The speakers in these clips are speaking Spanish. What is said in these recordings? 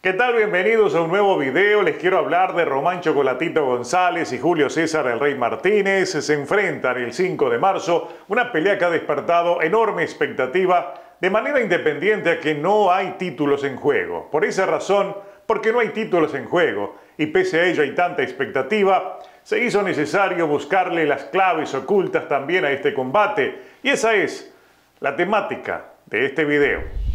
¿Qué tal? Bienvenidos a un nuevo video. Les quiero hablar de Román Chocolatito González y Julio César El Rey Martínez. Se enfrentan el 5 de marzo, una pelea que ha despertado enorme expectativa de manera independiente a que no hay títulos en juego. Por esa razón, porque no hay títulos en juego y pese a ello hay tanta expectativa, se hizo necesario buscarle las claves ocultas también a este combate y esa es la temática de este video.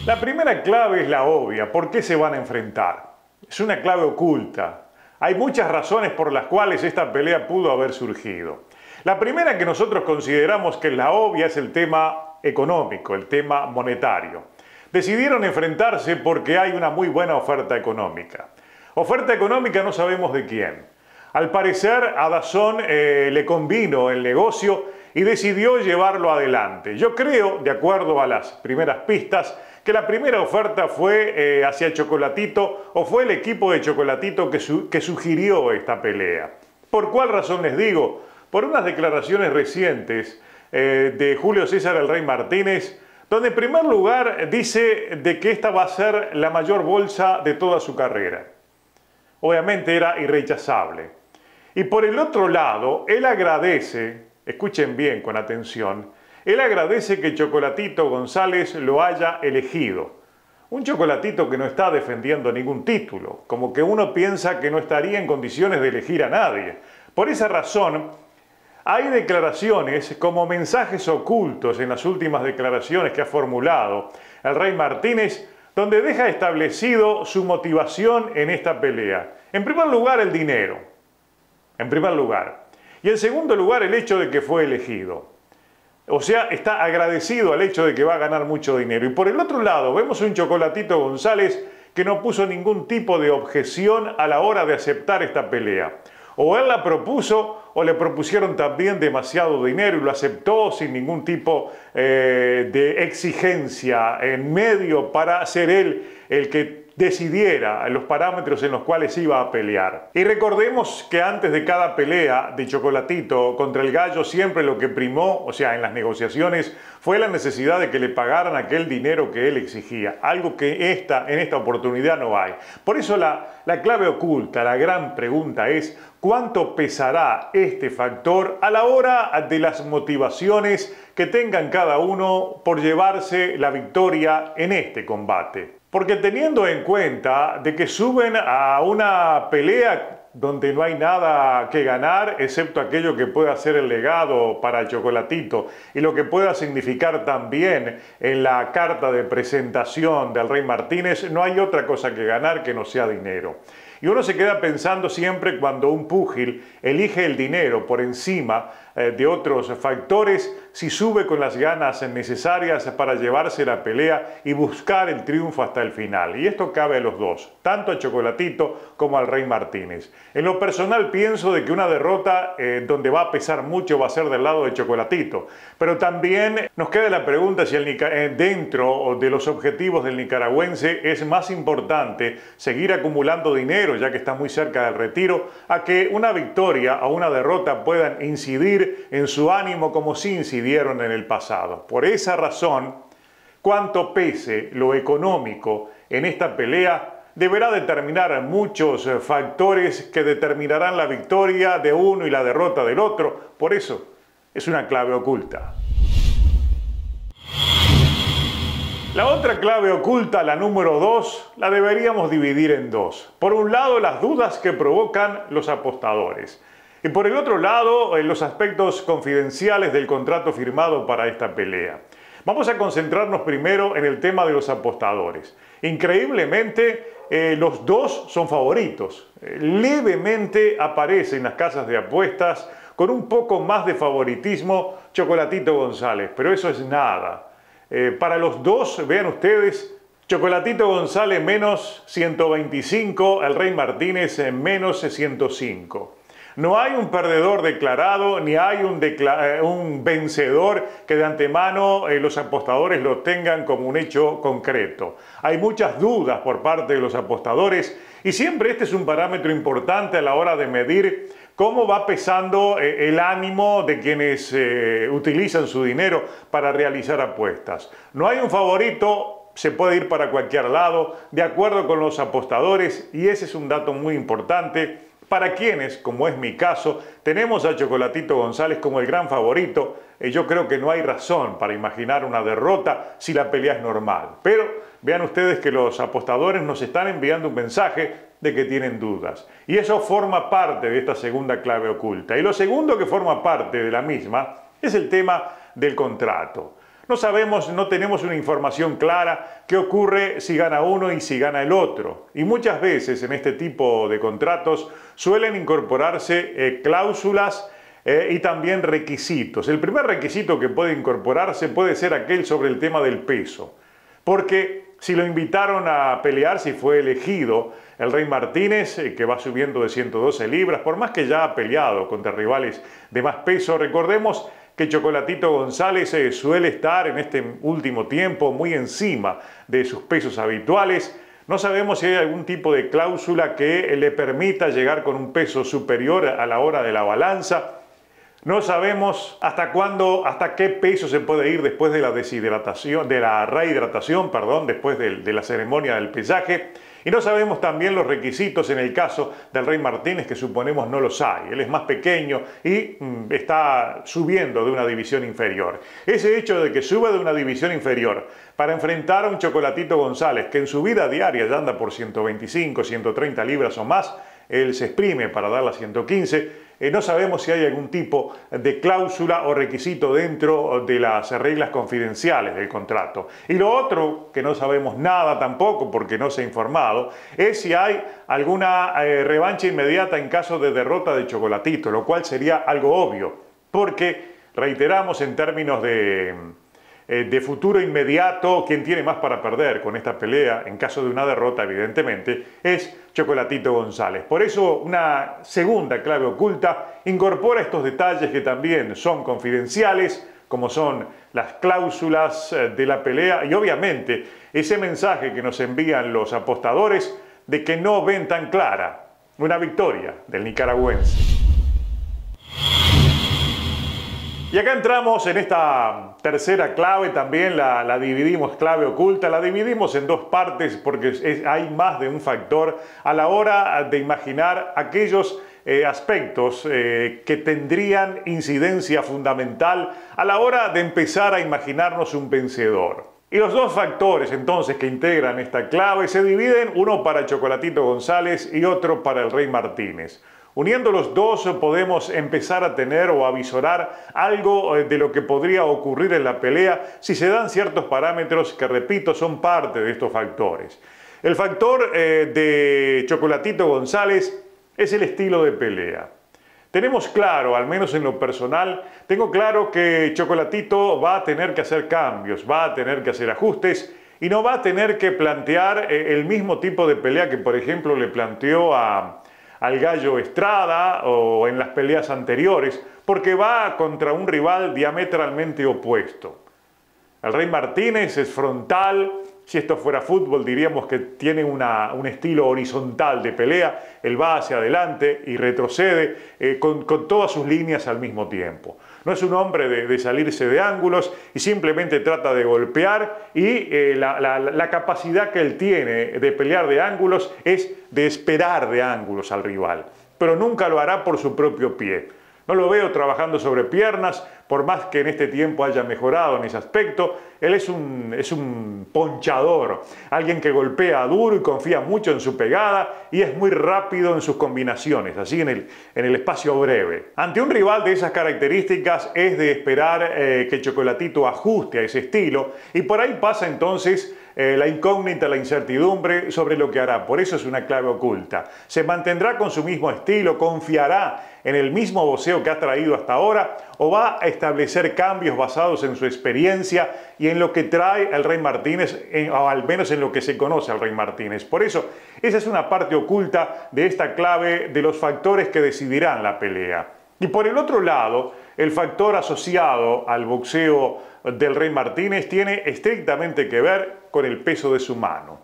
La primera clave es la obvia. ¿Por qué se van a enfrentar? Es una clave oculta. Hay muchas razones por las cuales esta pelea pudo haber surgido. La primera que nosotros consideramos que es la obvia es el tema económico, el tema monetario. Decidieron enfrentarse porque hay una muy buena oferta económica. Oferta económica no sabemos de quién. Al parecer a DAZN le convino el negocio y decidió llevarlo adelante. Yo creo, de acuerdo a las primeras pistas, que la primera oferta fue hacia Chocolatito o fue el equipo de Chocolatito que sugirió esta pelea. ¿Por cuál razón les digo? Por unas declaraciones recientes de Julio César El Rey Martínez, donde en primer lugar dice de que esta va a ser la mayor bolsa de toda su carrera. Obviamente era irrechazable. Y por el otro lado, él agradece, escuchen bien con atención, él agradece que Chocolatito González lo haya elegido. Un Chocolatito que no está defendiendo ningún título, como que uno piensa que no estaría en condiciones de elegir a nadie. Por esa razón, hay declaraciones como mensajes ocultos en las últimas declaraciones que ha formulado el Rey Martínez, donde deja establecido su motivación en esta pelea. En primer lugar, el dinero. En primer lugar. Y en segundo lugar, el hecho de que fue elegido. O sea, está agradecido al hecho de que va a ganar mucho dinero. Y por el otro lado, vemos un Chocolatito González que no puso ningún tipo de objeción a la hora de aceptar esta pelea. O él la propuso o le propusieron también demasiado dinero y lo aceptó sin ningún tipo de exigencia en medio para ser él el que decidiera los parámetros en los cuales iba a pelear. Y recordemos que antes de cada pelea de Chocolatito contra el Gallo siempre lo que primó, o sea, en las negociaciones, fue la necesidad de que le pagaran aquel dinero que él exigía, algo que en esta oportunidad no hay. Por eso la clave oculta, la gran pregunta es ¿cuánto pesará este factor a la hora de las motivaciones que tengan cada uno por llevarse la victoria en este combate? Porque teniendo en cuenta de que suben a una pelea donde no hay nada que ganar, excepto aquello que pueda ser el legado para Chocolatito y lo que pueda significar también en la carta de presentación del Rey Martínez, no hay otra cosa que ganar que no sea dinero. Y uno se queda pensando siempre cuando un púgil elige el dinero por encima de otros factores, si sube con las ganas necesarias para llevarse la pelea y buscar el triunfo hasta el final. Y esto cabe a los dos, tanto a Chocolatito como al Rey Martínez. En lo personal pienso de que una derrota donde va a pesar mucho va a ser del lado de Chocolatito. Pero también nos queda la pregunta si dentro de los objetivos del nicaragüense es más importante seguir acumulando dinero, ya que está muy cerca del retiro, a que una victoria o una derrota puedan incidir en su ánimo como si incidieron en el pasado. Por esa razón, cuánto pese lo económico en esta pelea deberá determinar muchos factores que determinarán la victoria de uno y la derrota del otro. Por eso es una clave oculta. La otra clave oculta, la número 2, la deberíamos dividir en dos. Por un lado, las dudas que provocan los apostadores. Y por el otro lado, los aspectos confidenciales del contrato firmado para esta pelea. Vamos a concentrarnos primero en el tema de los apostadores. Increíblemente, los dos son favoritos. Levemente aparecen las casas de apuestas con un poco más de favoritismo Chocolatito González, pero eso es nada. Para los dos, vean ustedes, Chocolatito González menos 125, el Rey Martínez menos 105. No hay un perdedor declarado, ni hay un vencedor que de antemano los apostadores lo tengan como un hecho concreto. Hay muchas dudas por parte de los apostadores y siempre este es un parámetro importante a la hora de medir cómo va pesando el ánimo de quienes utilizan su dinero para realizar apuestas. No hay un favorito se puede ir para cualquier lado, de acuerdo con los apostadores, y ese es un dato muy importante para quienes, como es mi caso, tenemos a Chocolatito González como el gran favorito. Yo creo que no hay razón para imaginar una derrota si la pelea es normal. Pero vean ustedes que los apostadores nos están enviando un mensaje de que tienen dudas. Y eso forma parte de esta segunda clave oculta. Y lo segundo que forma parte de la misma es el tema del contrato. No sabemos, no tenemos una información clara qué ocurre si gana uno y si gana el otro. Y muchas veces en este tipo de contratos suelen incorporarse cláusulas y también requisitos. El primer requisito que puede incorporarse puede ser aquel sobre el tema del peso. Porque si lo invitaron a pelear, si fue elegido el Rey Martínez, que va subiendo de 112 libras, por más que ya ha peleado contra rivales de más peso, recordemos que Chocolatito González suele estar en este último tiempo muy encima de sus pesos habituales. No sabemos si hay algún tipo de cláusula que le permita llegar con un peso superior a la hora de la balanza. No sabemos hasta qué peso se puede ir después de la rehidratación, después de la ceremonia del pesaje. Y no sabemos también los requisitos en el caso del Rey Martínez, que suponemos no los hay. Él es más pequeño y está subiendo de una división inferior. Ese hecho de que suba de una división inferior para enfrentar a un Chocolatito González, que en su vida diaria ya anda por 125, 130 libras o más, él se exprime para dar las 115, no sabemos si hay algún tipo de cláusula o requisito dentro de las reglas confidenciales del contrato. Y lo otro, que no sabemos nada tampoco porque no se ha informado, es si hay alguna revancha inmediata en caso de derrota de Chocolatito, lo cual sería algo obvio, porque, reiteramos, en términos de futuro inmediato, quien tiene más para perder con esta pelea, en caso de una derrota, evidentemente, es Chocolatito González. Por eso, una segunda clave oculta incorpora estos detalles que también son confidenciales, como son las cláusulas de la pelea y obviamente ese mensaje que nos envían los apostadores de que no ven tan clara una victoria del nicaragüense. Y acá entramos en esta tercera clave, también la dividimos, clave oculta, la dividimos en dos partes porque hay más de un factor a la hora de imaginar aquellos aspectos que tendrían incidencia fundamental a la hora de empezar a imaginarnos un vencedor. Y los dos factores entonces que integran esta clave se dividen, uno para Chocolatito González y otro para el Rey Martínez. Uniendo los dos podemos empezar a tener o a visorar algo de lo que podría ocurrir en la pelea si se dan ciertos parámetros que, repito, son parte de estos factores. El factor de Chocolatito González es el estilo de pelea. Tenemos claro, al menos en lo personal, tengo claro que Chocolatito va a tener que hacer cambios, va a tener que hacer ajustes y no va a tener que plantear el mismo tipo de pelea que, por ejemplo, le planteó al Gallo Estrada o en las peleas anteriores, porque va contra un rival diametralmente opuesto. El Rey Martínez es frontal. Si esto fuera fútbol diríamos que tiene un estilo horizontal de pelea. Él va hacia adelante y retrocede con todas sus líneas al mismo tiempo. No es un hombre de salirse de ángulos y simplemente trata de golpear y la capacidad que él tiene de pelear de ángulos es de esperar de ángulos al rival. Pero nunca lo hará por su propio pie. No lo veo trabajando sobre piernas, por más que en este tiempo haya mejorado en ese aspecto. Él es un ponchador, alguien que golpea duro y confía mucho en su pegada y es muy rápido en sus combinaciones, así en el espacio breve. Ante un rival de esas características es de esperar que Chocolatito ajuste a ese estilo y por ahí pasa entonces la incógnita, la incertidumbre sobre lo que hará. Por eso es una clave oculta. ¿Se mantendrá con su mismo estilo? ¿Confiará en el mismo boxeo que ha traído hasta ahora? ¿O va a establecer cambios basados en su experiencia y en lo que trae el Rey Martínez, o al menos en lo que se conoce al Rey Martínez? Por eso, esa es una parte oculta de esta clave de los factores que decidirán la pelea. Y por el otro lado, el factor asociado al boxeo del Rey Martínez tiene estrictamente que ver con el peso de su mano.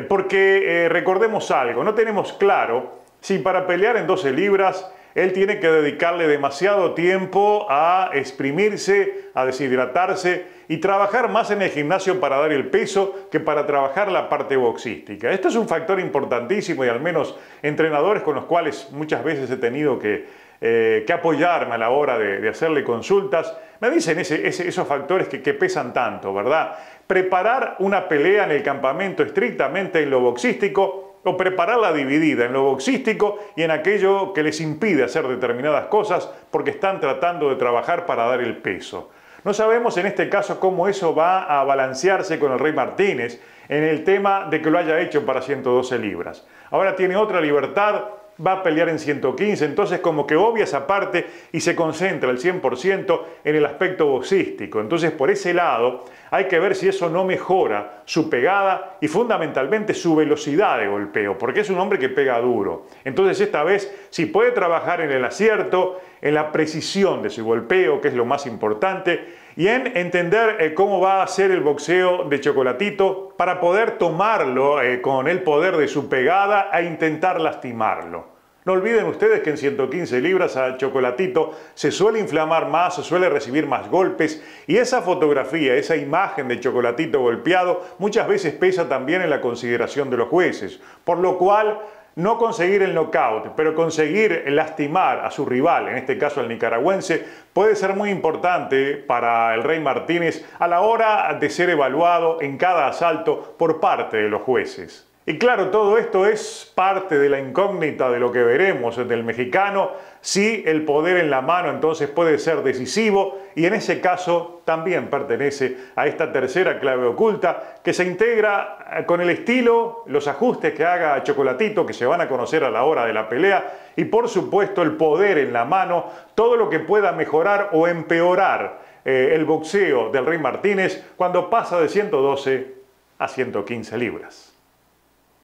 Porque recordemos algo, no tenemos claro si para pelear en 12 libras él tiene que dedicarle demasiado tiempo a exprimirse, a deshidratarse y trabajar más en el gimnasio para dar el peso que para trabajar la parte boxística. Esto es un factor importantísimo y al menos entrenadores con los cuales muchas veces he tenido que apoyarme a la hora de hacerle consultas, me dicen esos factores que pesan tanto, ¿verdad? Preparar una pelea en el campamento estrictamente en lo boxístico o prepararla dividida en lo boxístico y en aquello que les impide hacer determinadas cosas porque están tratando de trabajar para dar el peso. No sabemos en este caso cómo eso va a balancearse con el Rey Martínez en el tema de que lo haya hecho para 112 libras. Ahora tiene otra libertad, va a pelear en 115, entonces como que obvia esa parte y se concentra al 100% en el aspecto boxístico. Entonces por ese lado hay que ver si eso no mejora su pegada y fundamentalmente su velocidad de golpeo, porque es un hombre que pega duro. Entonces esta vez si puede trabajar en el acierto, en la precisión de su golpeo, que es lo más importante, y en entender cómo va a ser el boxeo de Chocolatito para poder tomarlo con el poder de su pegada e intentar lastimarlo. No olviden ustedes que en 115 libras a Chocolatito se suele inflamar más, se suele recibir más golpes y esa fotografía, esa imagen de Chocolatito golpeado muchas veces pesa también en la consideración de los jueces, por lo cual no conseguir el knockout, pero conseguir lastimar a su rival, en este caso al nicaragüense, puede ser muy importante para el Rey Martínez a la hora de ser evaluado en cada asalto por parte de los jueces. Y claro, todo esto es parte de la incógnita de lo que veremos del mexicano, si el poder en la mano entonces puede ser decisivo y en ese caso también pertenece a esta tercera clave oculta que se integra con el estilo, los ajustes que haga Chocolatito que se van a conocer a la hora de la pelea y por supuesto el poder en la mano, todo lo que pueda mejorar o empeorar el boxeo del Rey Martínez cuando pasa de 112 a 115 libras.